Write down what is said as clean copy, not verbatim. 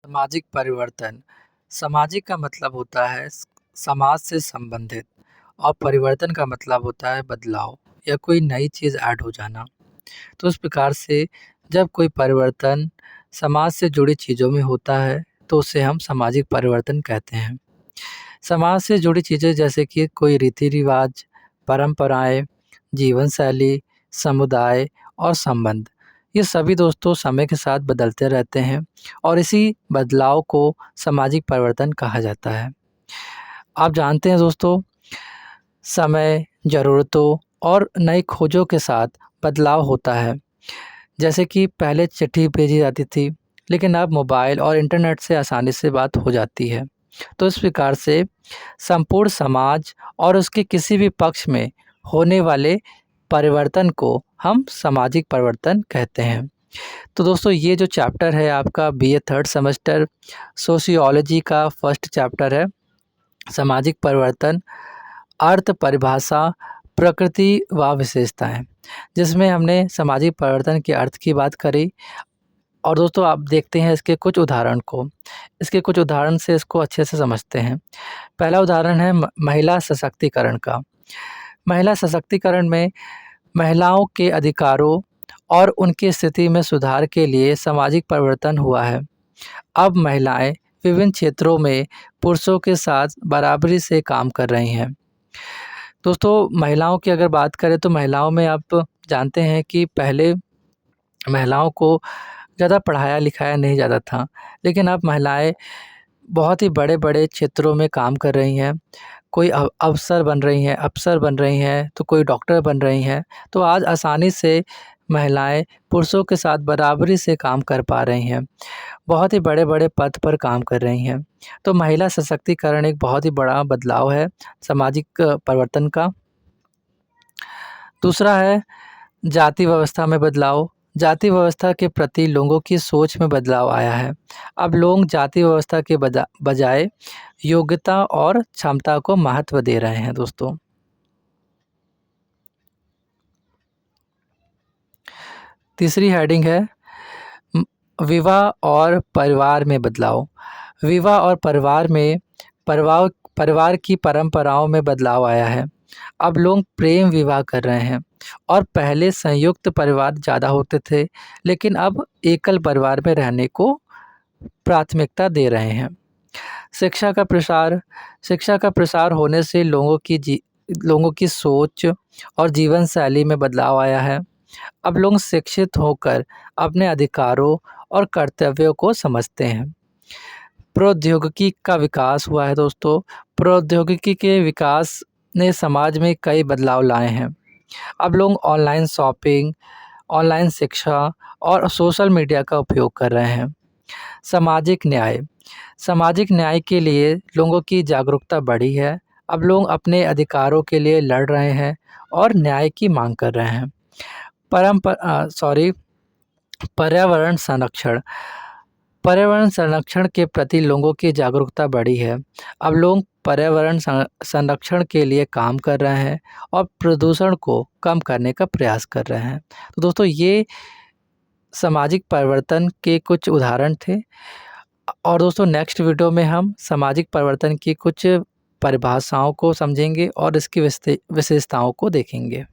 सामाजिक परिवर्तन। सामाजिक का मतलब होता है समाज से संबंधित और परिवर्तन का मतलब होता है बदलाव या कोई नई चीज़ ऐड हो जाना। तो इस प्रकार से जब कोई परिवर्तन समाज से जुड़ी चीज़ों में होता है तो उसे हम सामाजिक परिवर्तन कहते हैं। समाज से जुड़ी चीज़ें जैसे कि कोई रीति-रिवाज, परंपराएँ, जीवन शैली, समुदाय और संबंध, ये सभी दोस्तों समय के साथ बदलते रहते हैं और इसी बदलाव को सामाजिक परिवर्तन कहा जाता है। आप जानते हैं दोस्तों, समय, ज़रूरतों और नई खोजों के साथ बदलाव होता है। जैसे कि पहले चिट्ठी भेजी जाती थी, लेकिन अब मोबाइल और इंटरनेट से आसानी से बात हो जाती है। तो इस प्रकार से संपूर्ण समाज और उसके किसी भी पक्ष में होने वाले परिवर्तन को हम सामाजिक परिवर्तन कहते हैं। तो दोस्तों, ये जो चैप्टर है आपका बीए थर्ड सेमेस्टर सोशियोलॉजी का फर्स्ट चैप्टर है, सामाजिक परिवर्तन, अर्थ, परिभाषा, प्रकृति व विशेषताएँ, जिसमें हमने सामाजिक परिवर्तन के अर्थ की बात करी। और दोस्तों, आप देखते हैं इसके कुछ उदाहरण को। इसके कुछ उदाहरण से इसको अच्छे से समझते हैं। पहला उदाहरण है महिला सशक्तिकरण का। महिला सशक्तिकरण में महिलाओं के अधिकारों और उनकी स्थिति में सुधार के लिए सामाजिक परिवर्तन हुआ है। अब महिलाएं विभिन्न क्षेत्रों में पुरुषों के साथ बराबरी से काम कर रही हैं। दोस्तों, महिलाओं की अगर बात करें तो महिलाओं में आप जानते हैं कि पहले महिलाओं को ज़्यादा पढ़ाया-लिखाया नहीं जाता था, लेकिन अब महिलाएं बहुत ही बड़े-बड़े क्षेत्रों में काम कर रही हैं। कोई अफ़सर बन रही हैं, तो कोई डॉक्टर बन रही हैं। तो आज आसानी से महिलाएं पुरुषों के साथ बराबरी से काम कर पा रही हैं। बहुत ही बड़े-बड़े पद पर काम कर रही हैं। तो महिला सशक्तिकरण एक बहुत ही बड़ा बदलाव है सामाजिक परिवर्तन का। दूसरा है जाति व्यवस्था में बदलाव। जाति व्यवस्था के प्रति लोगों की सोच में बदलाव आया है। अब लोग जाति व्यवस्था के बजाय योग्यता और क्षमता को महत्व दे रहे हैं दोस्तों। तीसरी हेडिंग है विवाह और परिवार में बदलाव। विवाह और परिवार की परंपराओं में बदलाव आया है। अब लोग प्रेम विवाह कर रहे हैं और पहले संयुक्त परिवार ज़्यादा होते थे, लेकिन अब एकल परिवार में रहने को प्राथमिकता दे रहे हैं। शिक्षा का प्रसार होने से लोगों की सोच और जीवन शैली में बदलाव आया है। अब लोग शिक्षित होकर अपने अधिकारों और कर्तव्यों को समझते हैं। प्रौद्योगिकी का विकास हुआ है दोस्तों। प्रौद्योगिकी के विकास ने समाज में कई बदलाव लाए हैं। अब लोग ऑनलाइन शॉपिंग, ऑनलाइन शिक्षा और सोशल मीडिया का उपयोग कर रहे हैं। सामाजिक न्याय के लिए लोगों की जागरूकता बढ़ी है। अब लोग अपने अधिकारों के लिए लड़ रहे हैं और न्याय की मांग कर रहे हैं। पर्यावरण संरक्षण। पर्यावरण संरक्षण के प्रति लोगों की जागरूकता बढ़ी है। अब लोग पर्यावरण संरक्षण के लिए काम कर रहे हैं और प्रदूषण को कम करने का प्रयास कर रहे हैं। तो दोस्तों, ये सामाजिक परिवर्तन के कुछ उदाहरण थे। और दोस्तों, नेक्स्ट वीडियो में हम सामाजिक परिवर्तन की कुछ परिभाषाओं को समझेंगे और इसकी विशेषताओं को देखेंगे।